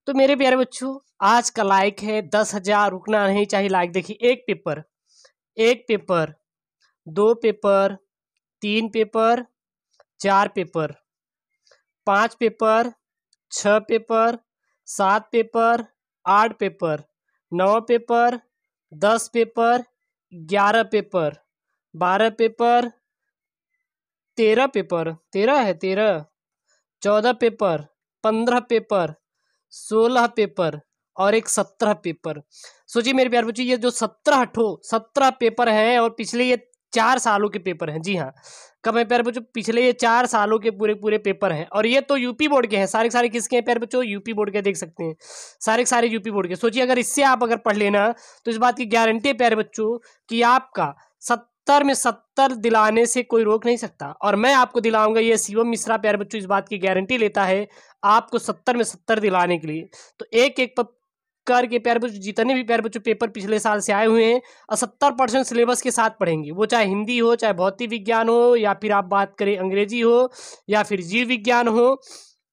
तो मेरे प्यारे बच्चों, आज का लाइक है 10,000, रुकना नहीं चाहिए लाइक। देखिए, एक paper, 2 paper, 3 paper, 4 paper, 5 paper, 6 paper, 7 paper, 8 paper, 9 paper, 10 paper, 11 paper, 12 paper, 13 paper, 13 है, 14 पेपर, 15 पेपर, 16 पेपर और एक 17 पेपर। सोचिए मेरे प्यारे बच्चों, ये जो 17 पेपर हैं और पिछले ये 4 सालों के पेपर हैं। जी हाँ, कब है प्यारे बच्चों? पिछले ये 4 सालों के पूरे पूरे पेपर हैं और ये तो यूपी बोर्ड के हैं। सारे के सारे किसके हैं प्यारे बच्चों? यूपी बोर्ड के। देख सकते हैं सारे के सारे यूपी बोर्ड के। सोचिए अगर इससे आप अगर पढ़ लेना तो इस बात की गारंटी है प्यारे बच्चों कि आपका 70 में 70 दिलाने से कोई रोक नहीं सकता। और मैं आपको दिलाऊंगा, ये शिवम मिश्रा प्यारे बच्चों इस बात की गारंटी लेता है आपको 70 में 70 दिलाने के लिए। तो एक एक करके प्यारे बच्चों जितने भी प्यारे बच्चों पेपर पिछले साल से आए हुए हैं और 70% सिलेबस के साथ पढ़ेंगे। वो चाहे हिंदी हो, चाहे भौतिक विज्ञान हो, या फिर आप बात करें अंग्रेजी हो, या फिर जीव विज्ञान हो,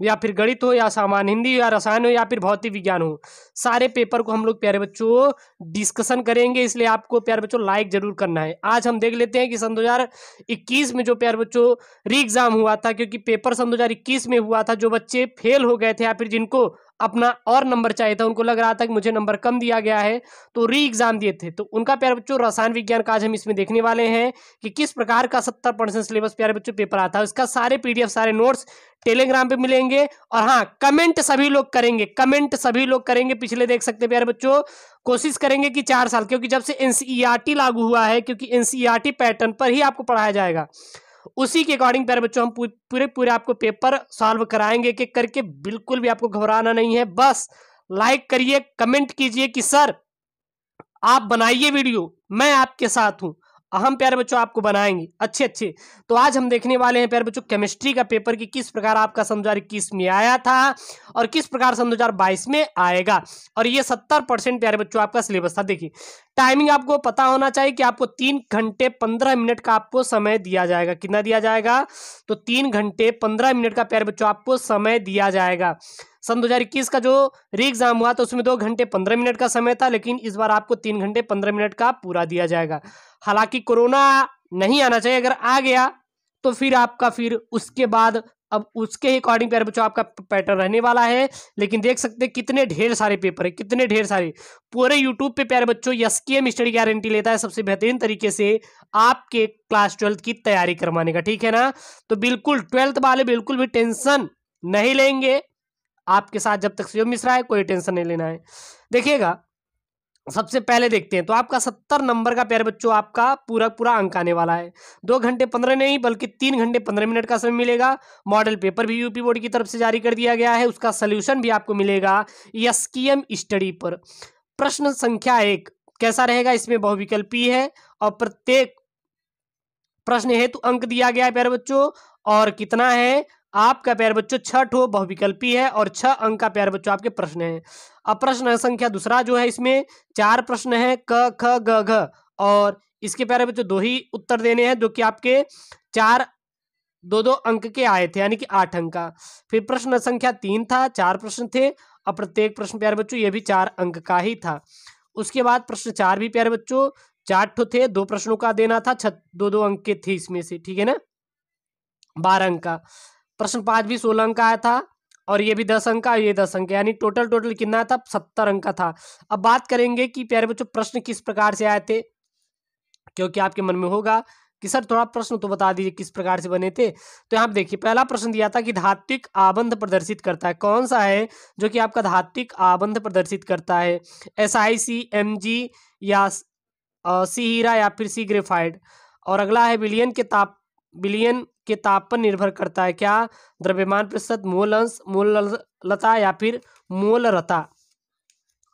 या फिर गणित हो, या सामान्य हिंदी, या रसायन हो, या फिर भौतिक विज्ञान हो। सारे पेपर को हम लोग प्यारे बच्चों डिस्कशन करेंगे, इसलिए आपको प्यारे बच्चों लाइक जरूर करना है। आज हम देख लेते हैं कि सन 2021 में जो प्यारे बच्चों री एग्जाम हुआ था, क्योंकि पेपर सन 2021 में हुआ था, जो बच्चे फेल हो गए थे या फिर जिनको अपना और नंबर चाहिए था, उनको लग रहा था कि मुझे नंबर कम दिया गया है, तो री एग्जाम दिए थे, तो उनका प्यारे बच्चों रसायन विज्ञान का आज हम इसमें देखने वाले हैं कि किस प्रकार का 70% सिलेबस प्यारे बच्चों पेपर आता है। उसका सारे पीडीएफ, सारे नोट्स टेलीग्राम पे मिलेंगे। और हाँ, कमेंट सभी लोग करेंगे, पिछले देख सकते हैं प्यारे बच्चों। कोशिश करेंगे कि 4 साल, क्योंकि जब से एनसीईआरटी लागू हुआ है, क्योंकि एनसीईआरटी पैटर्न पर ही आपको पढ़ाया जाएगा, उसी के अकॉर्डिंग प्यारे बच्चों हम पूरे पूरे आपको पेपर सॉल्व कराएंगे एक एक करके। बिल्कुल भी आपको घबराना नहीं है, बस लाइक करिए, कमेंट कीजिए कि सर आप बनाइए वीडियो, मैं आपके साथ हूं। हम प्यारे बच्चों आपको बनाएंगे अच्छे अच्छे। तो आज हम देखने वाले हैं प्यारे बच्चों केमिस्ट्री का पेपर की किस प्रकार आपका सन 2021 में आया था और किस प्रकार सन 2022 में आएगा। और ये 70% प्यारे बच्चों आपका सिलेबस था। देखिए, टाइमिंग आपको पता होना चाहिए कि आपको 3 घंटे 15 मिनट का आपको समय दिया जाएगा। कितना दिया जाएगा? तो 3 घंटे 15 मिनट का प्यारे बच्चों आपको समय दिया जाएगा। सन 2021 का जो री एग्जाम हुआ तो उसमें 2 घंटे 15 मिनट का समय था, लेकिन इस बार आपको 3 घंटे 15 मिनट का पूरा दिया जाएगा। हालांकि कोरोना नहीं आना चाहिए, अगर आ गया तो फिर आपका फिर उसके बाद अब उसके ही अकॉर्डिंग प्यारे बच्चों आपका पैटर्न रहने वाला है। लेकिन देख सकते हैं कितने ढेर सारे पेपर है, कितने ढेर सारे। पूरे यूट्यूब पे प्यारे बच्चों एसकेएम स्टडी गारंटी लेता है सबसे बेहतरीन तरीके से आपके क्लास 12th की तैयारी करवाने का, ठीक है ना। तो बिल्कुल 12th वाले बिल्कुल भी टेंशन नहीं लेंगे आपके साथ, जब तक शिवम मिश्रा है कोई टेंशन नहीं लेना है। देखिएगा, सबसे पहले देखते हैं तो आपका 70 नंबर का प्यारे बच्चों आपका पूरा पूरा अंक आने वाला है। 2 घंटे 15 नहीं बल्कि 3 घंटे 15 मिनट का समय मिलेगा। मॉडल पेपर भी यूपी बोर्ड की तरफ से जारी कर दिया गया है, उसका सोल्यूशन भी आपको मिलेगा एसकेएम स्टडी पर। प्रश्न संख्या 1 कैसा रहेगा? इसमें बहुविकल्पी है और प्रत्येक प्रश्न हेतु अंक दिया गया है प्यारे बच्चों। और कितना है आपका प्यारे बच्चों? 6 बहुविकल्पी है और 6 अंक का प्यारे बच्चों आपके प्रश्न है। अब प्रश्न संख्या दूसरा जो है, इसमें 4 प्रश्न है, क ख ग घ, और इसके प्यारे बच्चों 2 ही उत्तर देने हैं, जो कि आपके 4 2-2 अंक के आए थे, यानी कि 8 अंक का। फिर प्रश्न संख्या 3 था, 4 प्रश्न थे और प्रत्येक प्रश्न प्यारे बच्चों ये भी 4 अंक का ही था। उसके बाद प्रश्न 4 भी प्यारे बच्चों 4 थे, 2 प्रश्नों का देना था, 2-2 अंक के थे इसमें से, ठीक है ना, 12 अंक का। प्रश्न 5 भी 16 अंक का आया था और ये भी 10 अंक का, ये 10 अंक, यानी टोटल कितना था? 70 अंक का था। अब बात करेंगे कि प्यारे बच्चों प्रश्न किस प्रकार से आए थे, क्योंकि आपके मन में होगा कि सर थोड़ा प्रश्न तो बता दीजिए किस प्रकार से बने थे। तो यहाँ देखिए, पहला प्रश्न दिया था कि धात्विक आबंध प्रदर्शित करता है। कौन सा है जो कि आपका धात्विक आबंध प्रदर्शित करता है? SiC, Mg या सी हीरा या फिर सी ग्रेफाइट। और अगला है विलयन के ताप पर निर्भर करता है क्या? द्रव्यमान प्रतिशत, मोल अंश, मोललता या फिर मोलरता।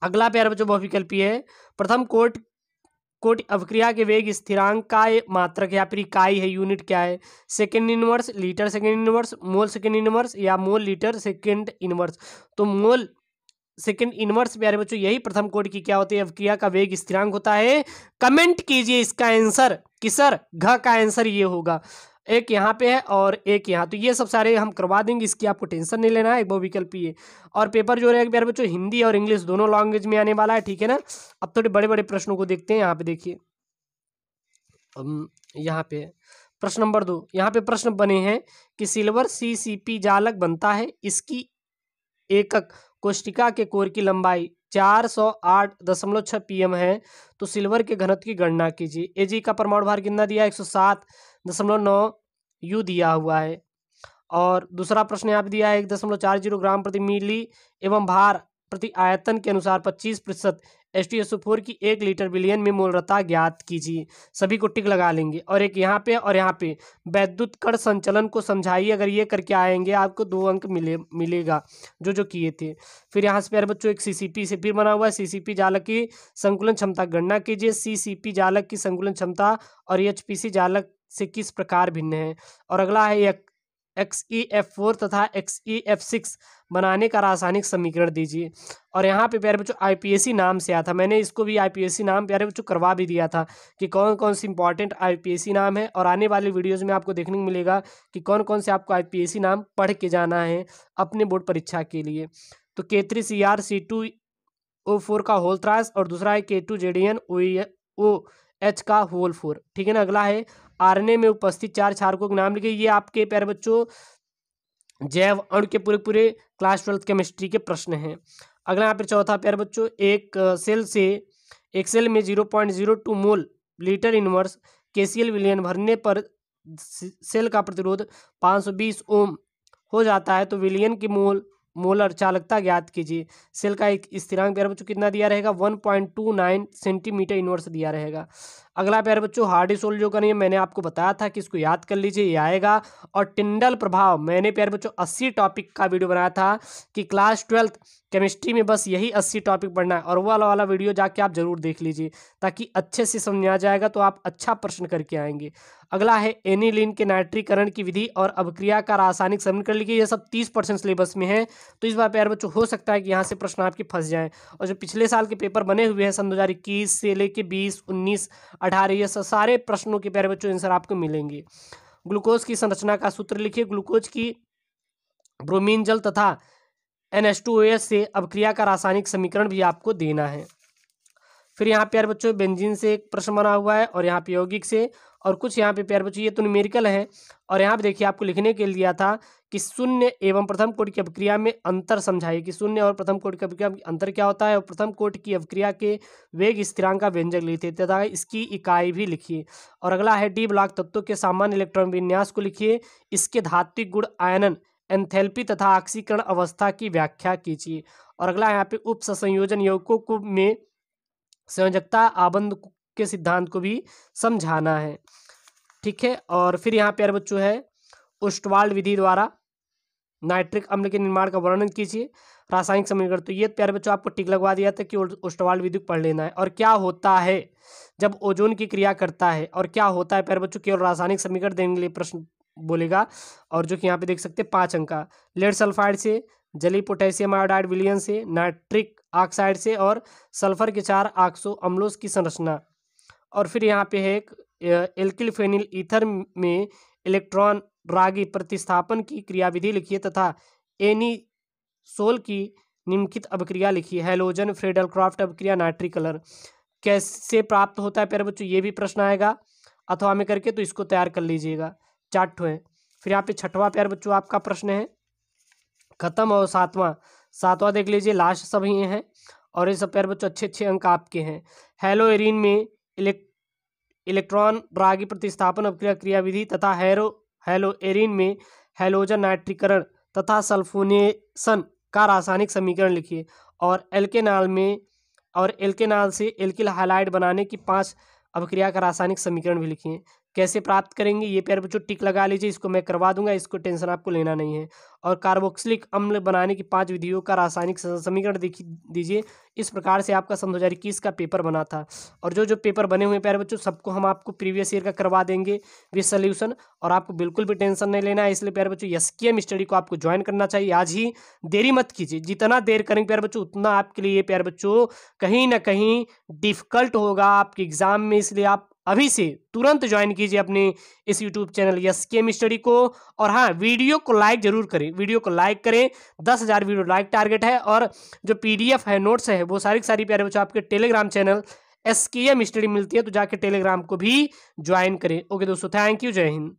अगला प्यारे बच्चों बहुविकल्पी है। प्रथम कोटि अवक्रिया के वेग स्थिरांक का मात्रक या फिर इकाई है, यूनिट क्या है? Second inverse, litre second inverse, mole second inverse या मोल लीटर सेकेंड इनवर्स। तो मोल सेकेंड इनवर्स प्यारे बच्चों यही प्रथम कोटि की क्या होती है? अवक्रिया का वेग स्थिरांक होता है। कमेंट कीजिए इसका आंसर कि सर घ का आंसर ये होगा। एक यहाँ पे है और एक यहाँ, तो ये सब सारे हम करवा देंगे, इसकी आपको टेंशन नहीं लेना है, बहुविकल्पी है। और पेपर जो रहेगा प्यारे बच्चों हिंदी और इंग्लिश दोनों लैंग्वेज में आने वाला है, ठीक है ना। अब थोड़े बड़े बड़े प्रश्नों को देखते हैं। यहाँ पे देखिए, यहाँ पे प्रश्न नंबर 2, यहाँ पे प्रश्न बने हैं कि सिल्वर CCP जालक बनता है, इसकी एकक कोष्टिका के कोर की लंबाई 408.6 pm है, तो सिल्वर के घनत्व की गणना कीजिए। Ag का परमाणु भार कितना दिया है, 107.9 U दिया हुआ है। और दूसरा प्रश्न यहाँ पे दिया है 1.40 ग्राम प्रति मिली एवं भार प्रति आयतन के अनुसार 25% H2SO4 की 1 लीटर विलयन में मोलरता ज्ञात कीजिए। सभी को टिक लगा लेंगे। और एक यहाँ पे और यहाँ पे वैद्युत कण संचलन को समझाइए, अगर ये करके आएंगे आपको 2 अंक मिलेगा जो किए थे। फिर यहाँ से प्यारे बच्चों एक CCP से फिर बना हुआ है, CCP जालक की संकुलन क्षमता गणना कीजिए। CCP जालक की संकुलन क्षमता और HPC जालक से किस प्रकार भिन्न है। और अगला है XeF4 तथा XeF6 बनाने का रासायनिक समीकरण दीजिए। और यहाँ पे प्यारे बच्चों IPSC नाम से आया था, मैंने इसको भी IPSC नाम प्यारे बच्चों करवा भी दिया था कि कौन कौन सी इंपॉर्टेंट IPSC नाम है। और आने वाली वीडियोज़ में आपको देखने को मिलेगा कि कौन कौन से आपको IPSC नाम पढ़ के जाना है अपने बोर्ड परीक्षा के लिए। तो K3Cr C2O4 का होल थ्राइस और दूसरा है K2ZnOH का होल 4, ठीक है ना। अगला है RNA में उपस्थित 4 क्षारकों के नाम लिखिए। ये आपके प्यारे बच्चों जैव अणु के पूरे क्लास 12 केमिस्ट्री के प्रश्न हैं। अगला यहाँ पे चौथा प्यारे बच्चों एक सेल में 0.02 मोल लीटर इनवर्स KCl विलयन भरने पर सेल का प्रतिरोध 520 ओम हो जाता है, तो विलयन की मोलर चालकता ज्ञात कीजिए। सेल का एक स्थिरांक प्यारे बच्चों कितना दिया रहेगा, 1.29 सेंटीमीटर इनवर्स दिया रहेगा। अगला प्यारे बच्चों हार्डी-सोल जो का नियम मैंने आपको बताया था कि इसको याद कर लीजिए, ये आएगा। और टिंडल प्रभाव मैंने प्यारे बच्चों 80 टॉपिक का वीडियो बनाया था कि क्लास 12 केमिस्ट्री में बस यही 80 टॉपिक पढ़ना है, और वो वाला वीडियो जाके आप जरूर देख लीजिए ताकि अच्छे से समझ आ जाएगा, तो आप अच्छा प्रश्न करके आएंगे। अगला है एनिलीन के नाइट्रीकरण की विधि और अभिक्रिया का रासायनिक समीकरण लिखिए। ये सब 30% सिलेबस में है, तो इस बार प्यारे बच्चों हो सकता है कि यहाँ से प्रश्न आपके फंस जाएं। और जो पिछले साल के पेपर बने हुए हैं सन 2021 से लेके 20, 19, 18, ये सारे प्रश्नों के प्यारे बच्चों आंसर आपको मिलेंगे। ग्लूकोज की संरचना का सूत्र लिखिए। ग्लूकोज की ब्रोमीन जल तथा NH2OH से अभिक्रिया का रासायनिक समीकरण भी आपको देना है। फिर यहाँ प्यारे बच्चों बेंजीन से एक प्रश्न बना हुआ है, और यहाँ पे यौगिक से, और कुछ यहाँ पे प्यारे बच्चों ये तो न्यूमेरिकल है। और यहाँ पे देखिए आपको लिखने के लिए दिया था कि शून्य एवं प्रथम कोटि की अभिक्रिया में अंतर समझाइए कि शून्य और प्रथम कोटि की अभिक्रिया में अंतर क्या होता है, और प्रथम कोटि की अभिक्रिया के वेग स्थिरांक का व्यंजक लिखिए तथा इसकी इकाई भी लिखिए। और अगला है डी ब्लॉक तत्वों के सामान्य इलेक्ट्रॉन विन्यास को लिखिए, इसके धात्विक गुण, आयनन, एंथैल्पी तथा ऑक्सीकरण अवस्था की व्याख्या कीजिए। और अगला यहाँ पे उप संयोजन यौगिकों में संयोजकता आबंध के सिद्धांत को भी समझाना है, ठीक है। और फिर यहाँ प्यारे बच्चों है ओस्टवाल्ड विधि द्वारा नाइट्रिक अम्ल के निर्माण का वर्णन कीजिए, रासायनिक समीकरण। तो ये प्यारे बच्चों आपको टिक लगवा दिया था कि ओस्टवाल्ड विधि पढ़ लेना है। और क्या होता है जब ओजोन की क्रिया करता है, और क्या होता है प्यारे बच्चों, केवल रासायनिक समीकरण देने के लिए प्रश्न बोलेगा। और जो कि यहाँ पे देख सकते हैं 5 अंक का, लेड सल्फाइड से, जली पोटेशियम आयोडाइड विलयन से, नाइट्रिक ऑक्साइड से, और सल्फर के 4 ऑक्सो अम्लों की संरचना। और फिर यहाँ पे है एक एल्किल फेनिल ईथर में इलेक्ट्रॉन रागी प्रतिस्थापन की क्रियाविधि लिखिए तथा एनीसोल की निम्नलिखित अभिक्रिया लिखिए। हैलोजन फ्रेडल-क्राफ्ट अभिक्रिया, नाइट्रिक कलर कैसे प्राप्त होता है प्यारे बच्चों, ये भी प्रश्न आएगा अथवा में करके, तो इसको तैयार कर लीजिएगा। 4 ठो है। फिर यहाँ पे 6वां प्यारे बच्चों आपका प्रश्न है खत्म, और 7वां देख लीजिए, लास्ट सब ही हैं। और ये सब प्यारे बच्चों अच्छे अंक आपके हैं। हेलो एरीन में इलेक्ट्रॉन रागी प्रतिस्थापन अभिक्रिया क्रियाविधि तथा हेलो एरीन में हैलोजन नाइट्रीकरण तथा सल्फोनेशन का रासायनिक समीकरण लिखिए। और एल्केनाल से एल्किल हाइलाइड बनाने की 5 अभिक्रिया का रासायनिक समीकरण भी लिखिए। कैसे प्राप्त करेंगे ये प्यारे बच्चों टिक लगा लीजिए, इसको मैं करवा दूंगा, इसको टेंशन आपको लेना नहीं है। और कार्बोक्सिलिक अम्ल बनाने की 5 विधियों का रासायनिक समीकरण दीजिए। इस प्रकार से आपका सन 2021 का पेपर बना था। और जो पेपर बने हुए प्यारे बच्चों सबको हम आपको प्रीवियस ईयर का करवा देंगे विद सॉल्यूशन, और आपको बिल्कुल भी टेंशन नहीं लेना है। इसलिए प्यारे बच्चों SKM स्टडी को आपको ज्वाइन करना चाहिए, आज ही, देरी मत कीजिए। जितना देर करेंगे प्यारे बच्चों उतना आपके लिए प्यारे बच्चों कहीं ना कहीं डिफिकल्ट होगा आपके एग्जाम में, इसलिए आप अभी से तुरंत ज्वाइन कीजिए अपने इस यूट्यूब चैनल एसकेएम स्टडी को। और हाँ, वीडियो को लाइक जरूर करें, वीडियो को लाइक करें। 10,000 वीडियो लाइक टारगेट है। और जो पीडीएफ है, नोट्स है, वो सारी सारी प्यारे बच्चों आपके टेलीग्राम चैनल एसकेएम स्टडी मिलती है, तो जाके टेलीग्राम को भी ज्वाइन करें। ओके दोस्तों, थैंक यू, जय हिंद।